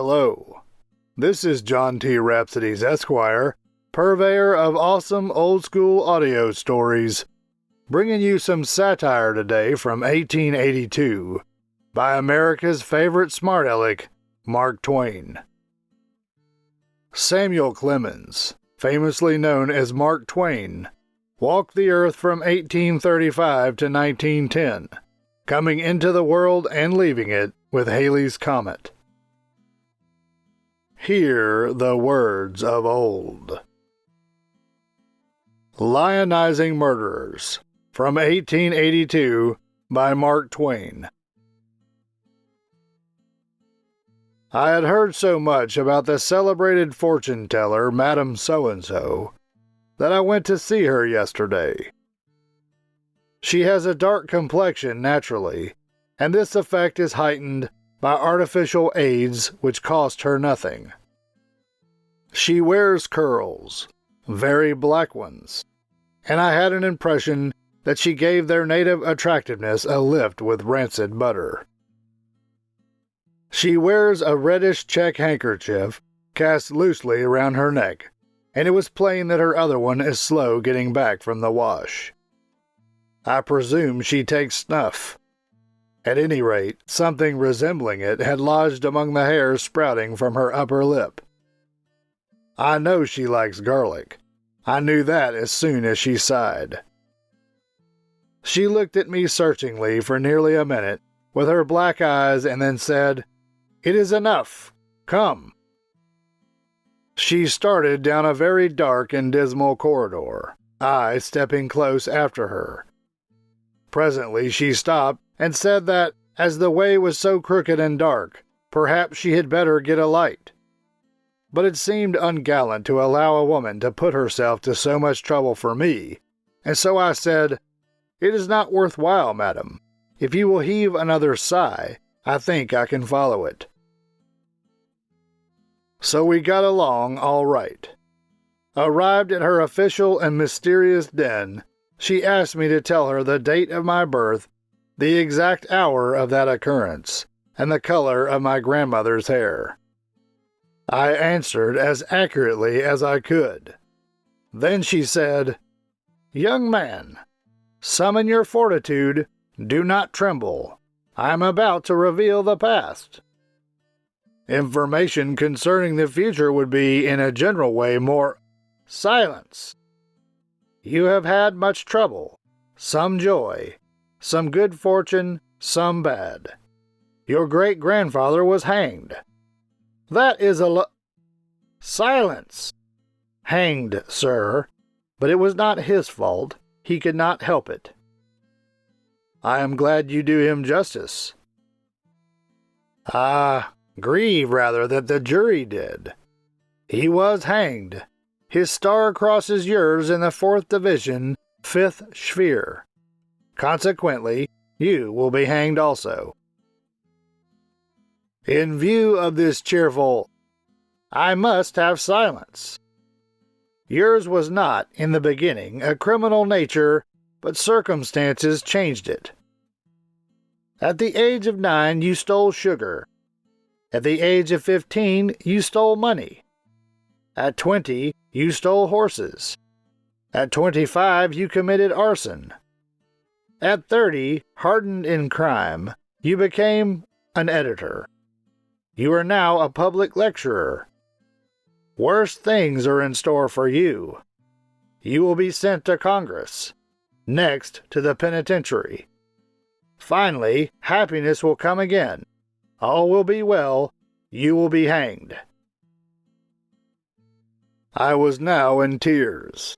Hello. This is John T. Rhapsodes, Esquire, purveyor of awesome old-school audio stories, bringing you some satire today from 1882 by America's favorite smart aleck, Mark Twain. Samuel Clemens, famously known as Mark Twain, walked the earth from 1835 to 1910, coming into the world and leaving it with Halley's Comet. Hear the words of old. Lionizing Murderers, from 1882, by Mark Twain. I had heard so much about the celebrated fortune-teller, Madame So-and-so, that I went to see her yesterday. She has a dark complexion naturally, and this effect is heightened by artificial aids which cost her nothing. She wears curls, very black ones, and I had an impression that she gave their native attractiveness a lift with rancid butter. She wears a reddish check handkerchief cast loosely around her neck, and it was plain that her other one is slow getting back from the wash. I presume she takes snuff. At any rate, something resembling it had lodged among the hairs sprouting from her upper lip. I know she likes garlic. I knew that as soon as she sighed. She looked at me searchingly for nearly a minute with her black eyes and then said, "It is enough. Come." She started down a very dark and dismal corridor, I stepping close after her. Presently she stopped and said that, as the way was so crooked and dark, perhaps she had better get a light. But it seemed ungallant to allow a woman to put herself to so much trouble for me, and so I said, "It is not worth while, madam. If you will heave another sigh, I think I can follow it." So we got along all right. Arrived at her official and mysterious den, she asked me to tell her the date of my birth, the exact hour of that occurrence, and the color of my grandmother's hair. I answered as accurately as I could. Then she said, "Young man, summon your fortitude, do not tremble. I am about to reveal the past. Information concerning the future would be, in a general way, more—" "Silence! You have had much trouble, some joy, some good fortune, some bad. Your great-grandfather was hanged. That is Silence! Hanged, sir, but it was not his fault. He could not help it. I am glad you do him justice. Grieve rather that the jury did. He was hanged. His star crosses yours in the 4th Division, 5th Sphere. Consequently, you will be hanged also. In view of this cheerful— I must have silence. Yours was not, in the beginning, a criminal nature, but circumstances changed it. At the age of 9, you stole sugar. At the age of 15, you stole money. At 20, you stole horses. At 25, you committed arson. At 30, hardened in crime, you became an editor. You are now a public lecturer. Worse things are in store for you. You will be sent to Congress, next to the penitentiary. Finally, happiness will come again. All will be well. You will be hanged." I was now in tears.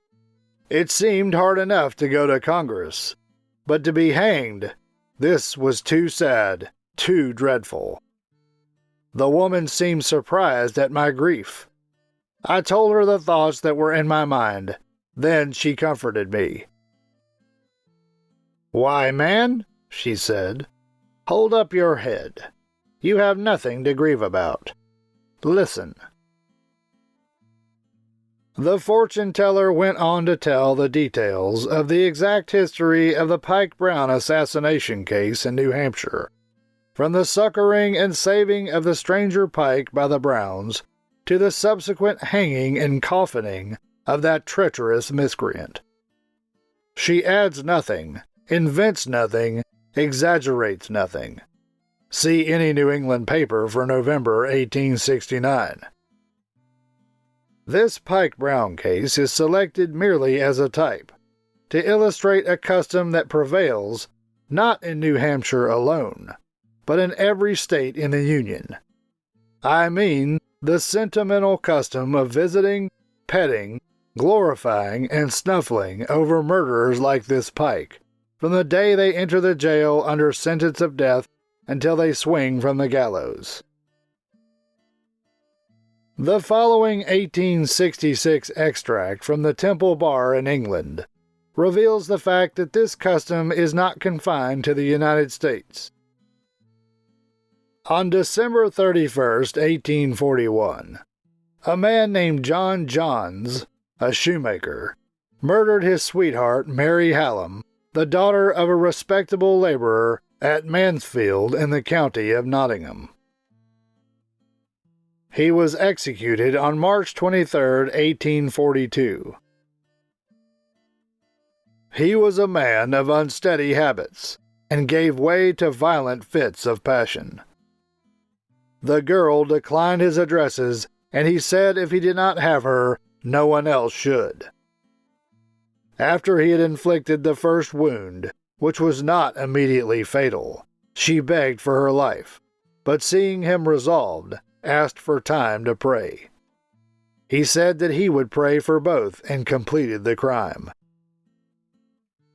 It seemed hard enough to go to Congress, but to be hanged, this was too sad, too dreadful. The woman seemed surprised at my grief. I told her the thoughts that were in my mind. Then she comforted me. "Why, man," she said, "hold up your head. You have nothing to grieve about. Listen." The fortune-teller went on to tell the details of the exact history of the Pike Brown assassination case in New Hampshire, from the succoring and saving of the stranger Pike by the Browns to the subsequent hanging and coffining of that treacherous miscreant. She adds nothing, invents nothing, exaggerates nothing. See any New England paper for November 1869. This Pike Brown case is selected merely as a type, to illustrate a custom that prevails not in New Hampshire alone, but in every state in the Union. I mean the sentimental custom of visiting, petting, glorifying, and snuffling over murderers like this Pike, from the day they enter the jail under sentence of death until they swing from the gallows. The following 1866 extract from the Temple Bar in England reveals the fact that this custom is not confined to the United States. On December 31st, 1841, a man named John Johns, a shoemaker, murdered his sweetheart, Mary Hallam, the daughter of a respectable laborer at Mansfield in the county of Nottingham. He was executed on March 23, 1842. He was a man of unsteady habits, and gave way to violent fits of passion. The girl declined his addresses, and he said if he did not have her, no one else should. After he had inflicted the first wound, which was not immediately fatal, she begged for her life, but seeing him resolved, asked for time to pray. He said that he would pray for both and completed the crime.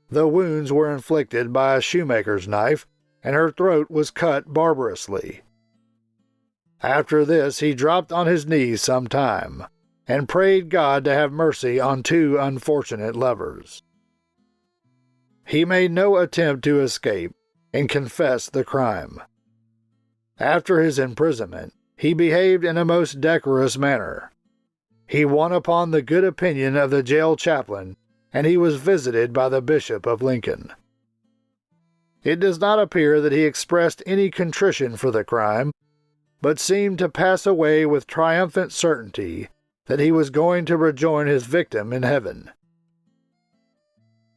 The wounds were inflicted by a shoemaker's knife, and her throat was cut barbarously. After this he dropped on his knees some time, and prayed God to have mercy on two unfortunate lovers. He made no attempt to escape, and confessed the crime. After his imprisonment, he behaved in a most decorous manner. He won upon the good opinion of the jail chaplain, and he was visited by the Bishop of Lincoln. It does not appear that he expressed any contrition for the crime, but seemed to pass away with triumphant certainty that he was going to rejoin his victim in heaven.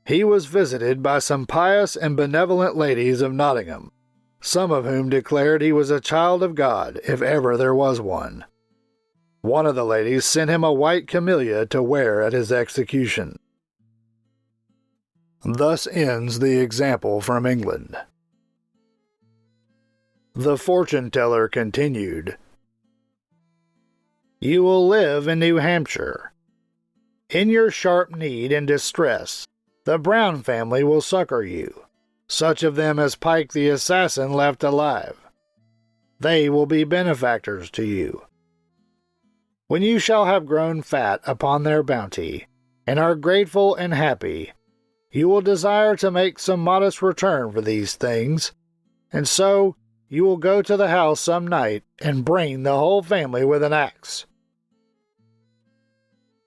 He was visited by some pious and benevolent ladies of Nottingham, some of whom declared he was a child of God, if ever there was one. One of the ladies sent him a white camellia to wear at his execution. Thus ends the example from England. The fortune-teller continued, "You will live in New Hampshire. In your sharp need and distress, the Brown family will succor you, such of them as Pike the assassin left alive. They will be benefactors to you. When you shall have grown fat upon their bounty, and are grateful and happy, you will desire to make some modest return for these things, and so you will go to the house some night and brain the whole family with an axe.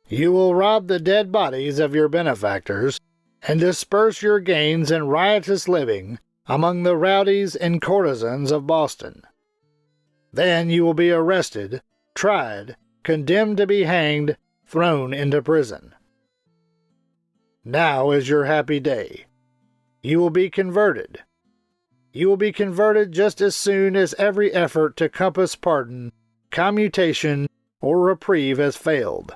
You will rob the dead bodies of your benefactors, and disperse your gains in riotous living among the rowdies and courtesans of Boston. Then you will be arrested, tried, condemned to be hanged, thrown into prison. Now is your happy day. You will be converted. You will be converted just as soon as every effort to compass pardon, commutation, or reprieve has failed.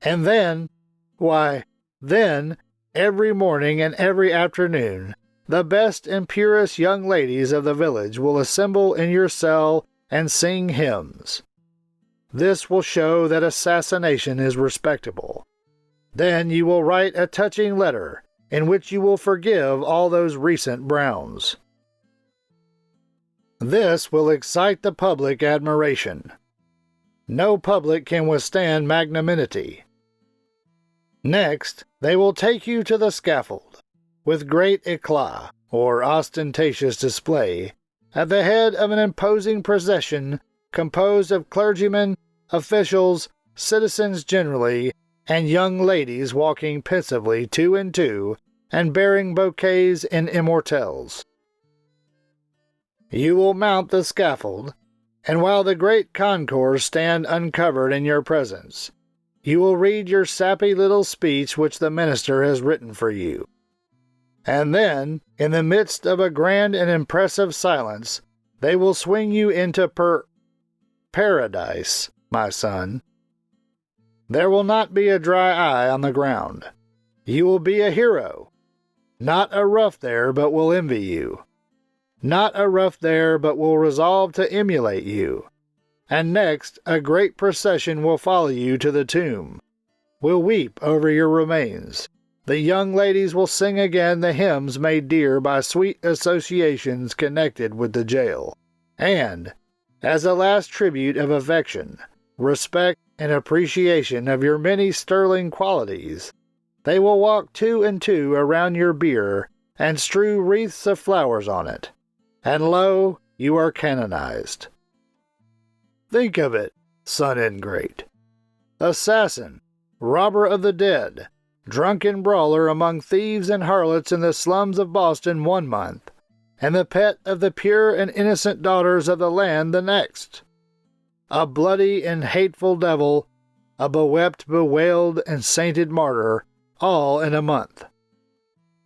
And then, why, then, every morning and every afternoon, the best and purest young ladies of the village will assemble in your cell and sing hymns. This will show that assassination is respectable. Then you will write a touching letter in which you will forgive all those recent Browns. This will excite the public admiration. No public can withstand magnanimity. Next, they will take you to the scaffold, with great éclat, or ostentatious display, at the head of an imposing procession composed of clergymen, officials, citizens generally, and young ladies walking pensively two and two, and bearing bouquets and immortelles. You will mount the scaffold, and while the great concourse stand uncovered in your presence, you will read your sappy little speech which the minister has written for you. And then, in the midst of a grand and impressive silence, they will swing you into paradise, my son. There will not be a dry eye on the ground. You will be a hero. Not a rough there, but will envy you. Not a rough there, but will resolve to emulate you. And next, a great procession will follow you to the tomb, will weep over your remains. The young ladies will sing again the hymns made dear by sweet associations connected with the jail. And, as a last tribute of affection, respect, and appreciation of your many sterling qualities, they will walk two and two around your bier and strew wreaths of flowers on it. And lo, you are canonized. Think of it, son ingrate. Assassin, robber of the dead, drunken brawler among thieves and harlots in the slums of Boston 1 month, and the pet of the pure and innocent daughters of the land the next. A bloody and hateful devil, a bewept, bewailed, and sainted martyr, all in a month.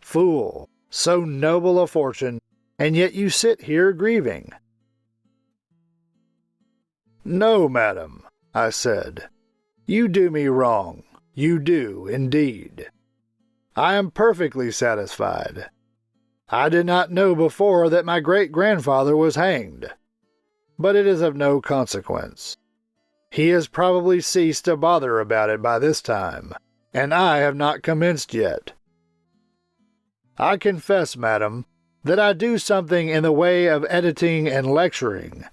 Fool, so noble a fortune, and yet you sit here grieving. No, madam, I said. You do me wrong. You do, indeed. I am perfectly satisfied. I did not know before that my great-grandfather was hanged. But it is of no consequence. He has probably ceased to bother about it by this time, and I have not commenced yet. I confess, madam, that I do something in the way of editing and lecturing,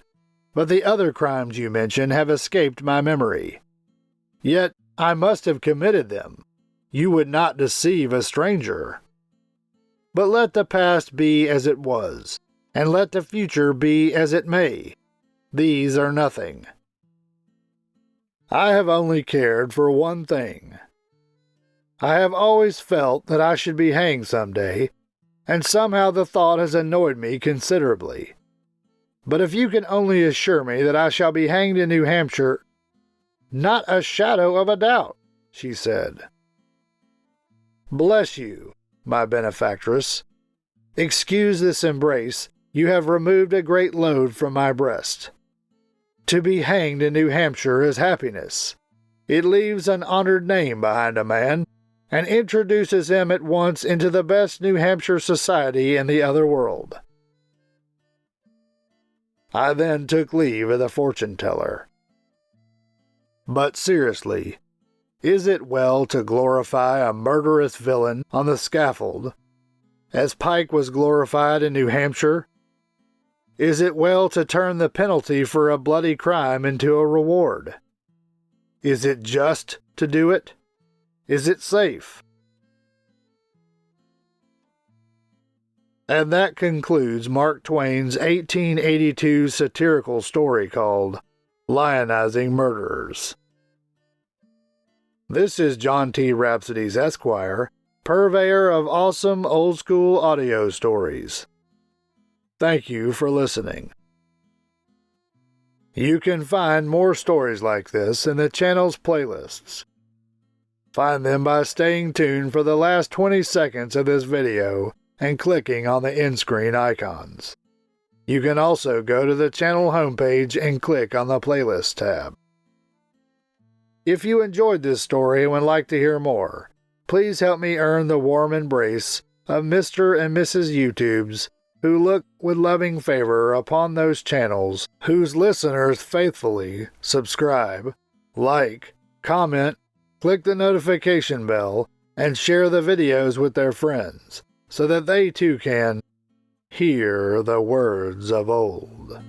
but the other crimes you mention have escaped my memory. Yet I must have committed them. You would not deceive a stranger. But let the past be as it was, and let the future be as it may. These are nothing. I have only cared for one thing. I have always felt that I should be hanged some day, and somehow the thought has annoyed me considerably. But if you can only assure me that I shall be hanged in New Hampshire— Not a shadow of a doubt, she said. Bless you, my benefactress. Excuse this embrace. You have removed a great load from my breast. To be hanged in New Hampshire is happiness. It leaves an honored name behind a man, and introduces him at once into the best New Hampshire society in the other world. I then took leave of the fortune-teller. But seriously, is it well to glorify a murderous villain on the scaffold, as Pike was glorified in New Hampshire? Is it well to turn the penalty for a bloody crime into a reward? Is it just to do it? Is it safe? And that concludes Mark Twain's 1882 satirical story called Lionizing Murderers. This is John T. Rhapsodes, Esquire, purveyor of awesome old-school audio stories. Thank you for listening. You can find more stories like this in the channel's playlists. Find them by staying tuned for the last 20 seconds of this video and clicking on the end screen icons. You can also go to the channel homepage and click on the Playlist tab. If you enjoyed this story and would like to hear more, please help me earn the warm embrace of Mr. and Mrs. YouTubes who look with loving favor upon those channels whose listeners faithfully subscribe, like, comment, click the notification bell, and share the videos with their friends, so that they too can hear the words of old.